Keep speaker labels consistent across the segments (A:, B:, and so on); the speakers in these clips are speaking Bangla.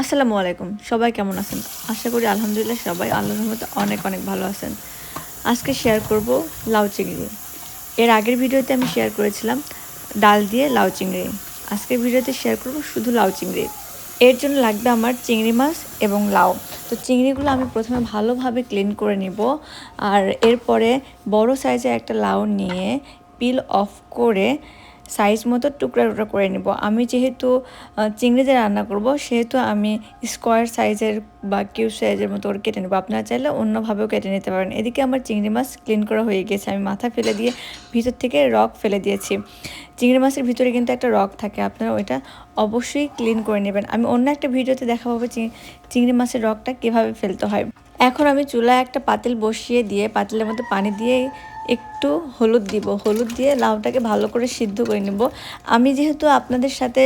A: আসসালামু আলাইকুম। সবাই কেমন আছেন? আশা করি আলহামদুলিল্লাহ সবাই আল্লাহর রহমতে অনেক অনেক ভালো আছেন। আজকে শেয়ার করব লাউ চিংড়ি। এর আগের ভিডিওতে আমি শেয়ার করেছিলাম ডাল দিয়ে লাউ চিংড়ি। আজকের ভিডিওতে শেয়ার করব শুধু লাউ চিংড়ি। এর জন্য লাগবে আমার চিংড়ি মাছ এবং লাউ। তো চিংড়িগুলো আমি প্রথমে ভালোভাবে ক্লিন করে নিব। আর এরপরে বড় সাইজের একটা লাউ নিয়ে পিল অফ করে সাইজ মতো টুকরা টুকরা করে নেব। আমি যেহেতু চিংড়ি দিয়ে রান্না করব সেহেতু আমি স্কোয়ার সাইজের বা কিউব সাইজের মতো করে কেটে নেব। আপনারা চাইলে অন্যভাবেও কেটে নিতে পারেন। এদিকে আমার চিংড়ি মাছ ক্লিন করা হয়ে গেছে। আমি মাথা ফেলে দিয়ে ভিতর থেকে রক ফেলে দিয়েছি। চিংড়ি মাছের ভিতরে কিন্তু একটা রক থাকে, আপনারা ওইটা অবশ্যই ক্লিন করে নেবেন। আমি অন্য একটা ভিডিওতে দেখাবো চিংড়ি মাছের রকটা কীভাবে ফেলতে হয়। এখন আমি চুলায় একটা পাতিল বসিয়ে দিয়ে পাতিলের মধ্যে পানি দিয়ে একটু হলুদ দিব। হলুদ দিয়ে লাউটাকে ভালো করে সিদ্ধ করে নেব। আমি যেহেতু আপনাদের সাথে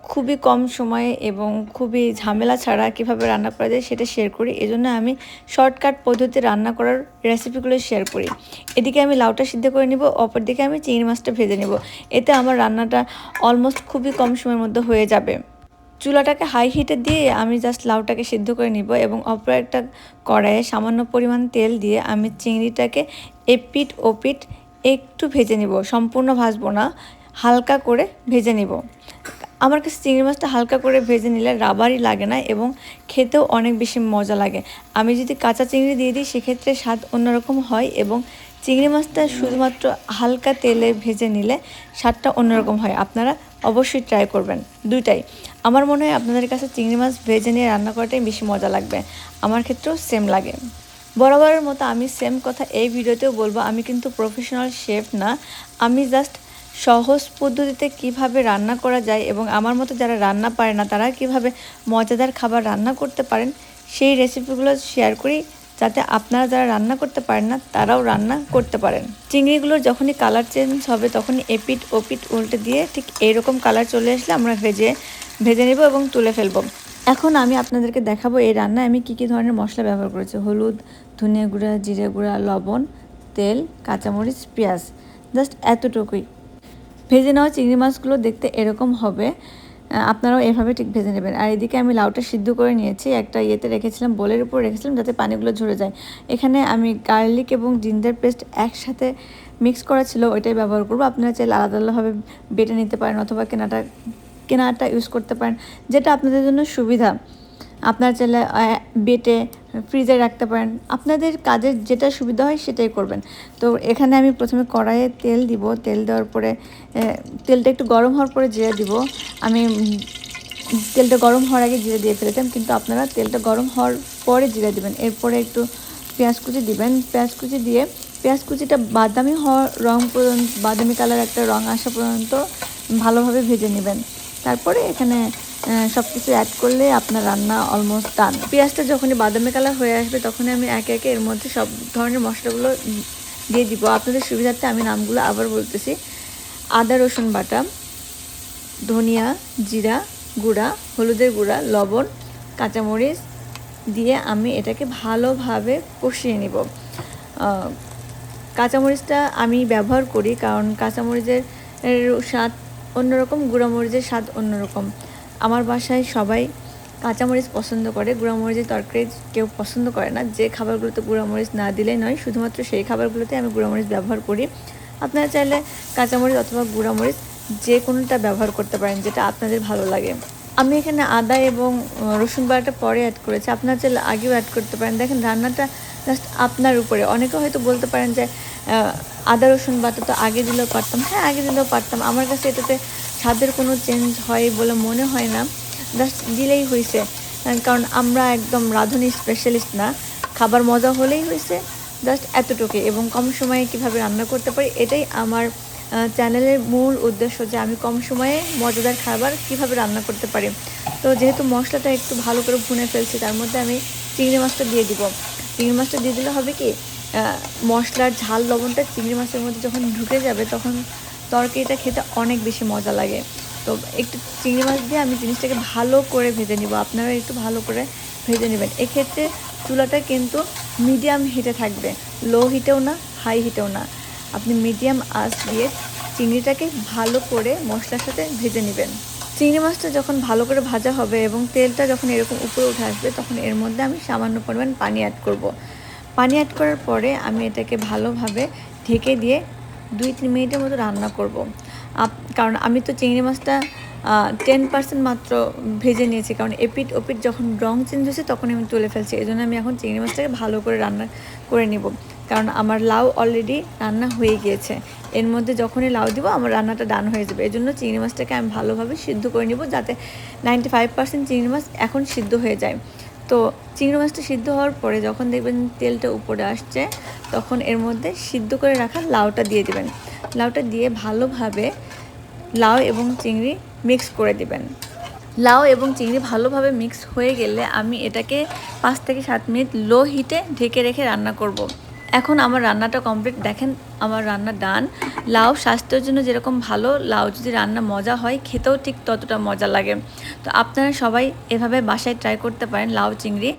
A: খুবই কম সময়ে এবং খুবই ঝামেলা ছাড়া কীভাবে রান্না করা যায় সেটা শেয়ার করি, এজন্য আমি শর্টকাট পদ্ধতি রান্না করার রেসিপিগুলো শেয়ার করি। এদিকে আমি লাউটা সিদ্ধ করে নিব, অপর দিকে আমি চিংড়ি মাছটা ভেজে নেব। এতে আমার রান্নাটা অলমোস্ট খুবই কম সময়ের মধ্যে হয়ে যাবে। চুলাটাকে হাই হিটে দিয়ে আমি জাস্ট লাউটাকে সিদ্ধ করে নিব এবং অপর একটা কড়াইয়ে সামান্য পরিমাণ তেল দিয়ে আমি চিংড়িটাকে এপিট ওপিট একটু ভেজে নিব। সম্পূর্ণ ভাজবো না, হালকা করে ভেজে নিব। আমার কাছে চিংড়ি মাছটা হালকা করে ভেজে নিলে রাবারই লাগে না এবং খেতেও অনেক বেশি মজা লাগে। আমি যদি কাঁচা চিংড়ি দিয়ে দিই সেক্ষেত্রে স্বাদ অন্যরকম হয় এবং চিংড়ি মাছটা শুধুমাত্র হালকা তেলে ভেজে নিলে স্বাদটা অন্যরকম হয়। আপনারা অবশ্যই ট্রাই করবেন দুইটাই। আমার মনে হয় আপনাদের কাছে চিংড়ি মাছ ভেজে নিয়ে রান্না করাটাই বেশি মজা লাগবে। আমার ক্ষেত্রেও সেম লাগে। বরাবরের মতো আমি সেম কথা এই ভিডিওতেও বলবো, আমি কিন্তু প্রফেশনাল শেফ না। আমি জাস্ট সহজ পদ্ধতিতে কিভাবে রান্না করা যায় এবং আমার মতো যারা রান্না পারে না তারা কিভাবে মজাদার খাবার রান্না করতে পারেন সেই রেসিপিগুলো শেয়ার করি, যাতে আপনারা যারা রান্না করতে পারেন না তারাও রান্না করতে পারেন। চিংড়িগুলোর যখনই কালার চেঞ্জ হবে তখনই এপিট ওপিট উল্টে দিয়ে ঠিক এইরকম কালার চলে আসলে আমরা ভেজে নেব এবং তুলে ফেলবো। এখন আমি আপনাদেরকে দেখাবো এই রান্নায় আমি কী ধরনের মশলা ব্যবহার করেছি। হলুদ, ধনিয়া গুঁড়া, জিরে গুঁড়া, লবণ, তেল, কাঁচামরিচ, পেঁয়াজ, জাস্ট এতটুকুই। ভেজে নেওয়া চিংড়ি মাছগুলো দেখতে এরকম হবে, আপনারাও এভাবে ঠিক ভেজে নেবেন। আর এদিকে আমি লাউটা সিদ্ধ করে নিয়েছি, একটা ইয়েতে রেখেছিলাম, বোলের উপর রেখেছিলাম যাতে পানিগুলো ঝরে যায়। এখানে আমি গার্লিক এবং জিঞ্জার পেস্ট একসাথে মিক্স করা ছিল, ওইটাই ব্যবহার করবো। আপনারা চাইলে আলাদা আলাদাভাবে বেটে নিতে পারেন অথবা কেনাটা ইউজ করতে পারেন, যেটা আপনাদের জন্য সুবিধা। আপনারা চাইলে বেটে ফ্রিজে রাখতে পারেন, আপনাদের কাজের যেটা সুবিধা হয় সেটাই করবেন। তো এখানে আমি প্রথমে কড়াইয়ে তেল দিব, তেল দেওয়ার পরে তেলটা একটু গরম হওয়ার পরে জিরা দিব। আমি তেলটা গরম হওয়ার আগে জিরা দিয়ে ফেলেতাম, কিন্তু আপনারা তেলটা গরম হওয়ার পরে জিরা দিবেন। এরপরে একটু পেঁয়াজ কুচি দিবেন। পেঁয়াজ কুচি দিয়ে পেঁয়াজ কুচিটা বাদামি হওয়ার রং পর্যন্ত, বাদামি কালার একটা রং আসা পর্যন্ত ভালোভাবে ভেজে নেবেন। তারপরে এখানে সব কিছু অ্যাড করলে আপনার রান্না অলমোস্ট ডান। পেঁয়াজটা যখনই বাদামি কালার হয়ে আসবে তখনই আমি একে একে এর মধ্যে সব ধরনের মশলাগুলো দিয়ে দিব। আপনাদের সুবিধার্থে আমি নামগুলো আবার বলতেছি। আদা রসুন বাটা, ধনিয়া, জিরা গুঁড়া, হলুদের গুঁড়া, লবণ, কাঁচামরিচ দিয়ে আমি এটাকে ভালোভাবে কষিয়ে নিব। কাঁচামরিচটা আমি ব্যবহার করি কারণ কাঁচামরিচের স্বাদ অন্যরকম, গুঁড়ামরিচের স্বাদ অন্যরকম। আমার বাসায় সবাই কাঁচামরিচ পছন্দ করে, গুঁড়ামরিচের তরকারি কেউ পছন্দ করে না। যে খাবারগুলোতে গুঁড়ামরিচ না দিলেই নয়, শুধুমাত্র সেই খাবারগুলোতে আমি গুঁড়ামরিচ ব্যবহার করি। আপনারা চাইলে কাঁচামরিচ অথবা গুঁড়ামরিচ যে কোনোটা ব্যবহার করতে পারেন, যেটা আপনাদের ভালো লাগে। আমি এখানে আদা এবং রসুন বাটাটা পরে অ্যাড করেছি, আপনারা চাইলে আগেও অ্যাড করতে পারেন। দেখেন রান্নাটা জাস্ট আপনার উপরে। অনেকে হয়তো বলতে পারেন যে আদা রসুন বাটা তো আগে দিলেও পারতাম। হ্যাঁ, আগে দিলেও পারতাম, আমার কাছে এটাতে স্বাদের কোনো চেঞ্জ হয় বলে মনে হয় না, জাস্ট দিলেই হয়েছে। কারণ আমরা একদম রাঁধুনি স্পেশালিস্ট না, খাবার মজা হলেই হয়েছে, জাস্ট এতটুকুই। এবং কম সময়ে কিভাবে রান্না করতে পারি এটাই আমার চ্যানেলের মূল উদ্দেশ্য, যে আমি কম সময়ে মজাদার খাবার কিভাবে রান্না করতে পারি। তো যেহেতু মশলাটা একটু ভালো করে ভুনে ফেলছি, তার মধ্যে আমি চিংড়ি মাছটা দিয়ে দিব। চিংড়ি মাছটা দিয়ে দিলে হবে কি, মশলার ঝাল লবণটা চিংড়ি মাছের মধ্যে যখন ঢুকে যাবে তখন তরকারিটা খেতে অনেক বেশি মজা লাগে। তো একটু চিংড়ি মাছ দিয়ে আমি জিনিসটাকে ভালো করে ভেজে নিব। আপনারা একটু ভালো করে ভেজে নেবেন। এক্ষেত্রে চুলাটা কিন্তু মিডিয়াম হিটে থাকবে, লো হিটেও না, হাই হিটেও না। আপনি মিডিয়াম আঁচ দিয়ে চিংড়িটাকে ভালো করে মশলার সাথে ভেজে নেবেন। চিংড়ি মাছটা যখন ভালো করে ভাজা হবে এবং তেলটা যখন এরকম উপরে উঠে আসবে, তখন এর মধ্যে আমি সামান্য পরিমাণ পানি অ্যাড করব। পানি অ্যাড করার পরে আমি এটাকে ভালোভাবে ঢেকে দিয়ে 2-3 মিনিটের মতো রান্না করব। কারণ আমি তো চিংড়ি মাছটা 10% মাত্র ভেজে নিয়েছি, কারণ এপিট ওপিট যখন রং চেঞ্জ হয়েছে তখন আমি তুলে ফেলছি। এই জন্য আমি এখন চিংড়ি মাছটাকে ভালো করে রান্না করে নিব, কারণ আমার লাউ অলরেডি রান্না হয়ে গিয়েছে। এর মধ্যে যখনই লাউ দিব আমার রান্নাটা ডান হয়ে যাবে। এই জন্য চিংড়ি মাছটাকে আমি ভালোভাবে সিদ্ধ করে নিব, যাতে 95% চিংড়ি মাছ এখন সিদ্ধ হয়ে যায়। তো চিংড়ি মাছটা সিদ্ধ হওয়ার পরে যখন দেখবেন তেলটা উপরে আসছে, তখন এর মধ্যে সিদ্ধ করে রাখা লাউটা দিয়ে দিবেন। লাউটা দিয়ে ভালোভাবে লাউ এবং চিংড়ি মিক্স করে দিবেন। লাউ এবং চিংড়ি ভালোভাবে মিক্স হয়ে গেলে আমি এটাকে 5 থেকে 7 মিনিট লো হিটে ঢেকে রেখে রান্না করব। এখন আমার রান্নাটা কমপ্লিট, দেখেন আমার রান্না ডান। লাউ স্বাস্থ্যের জন্য যেরকম ভালো, লাউ যদি রান্না মজা হয় খেতেও ঠিক ততটা মজা লাগে। তো আপনারা সবাই এভাবে বাসায় ট্রাই করতে পারেন লাউ চিংড়ি,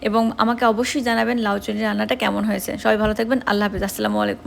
A: এবং আমাকে অবশ্যই জানাবেন লাউ চিংড়ি রান্নাটা কেমন হয়েছে। সবাই ভালো থাকবেন, আল্লাহ হাফিজ, আসসালামু আলাইকুম।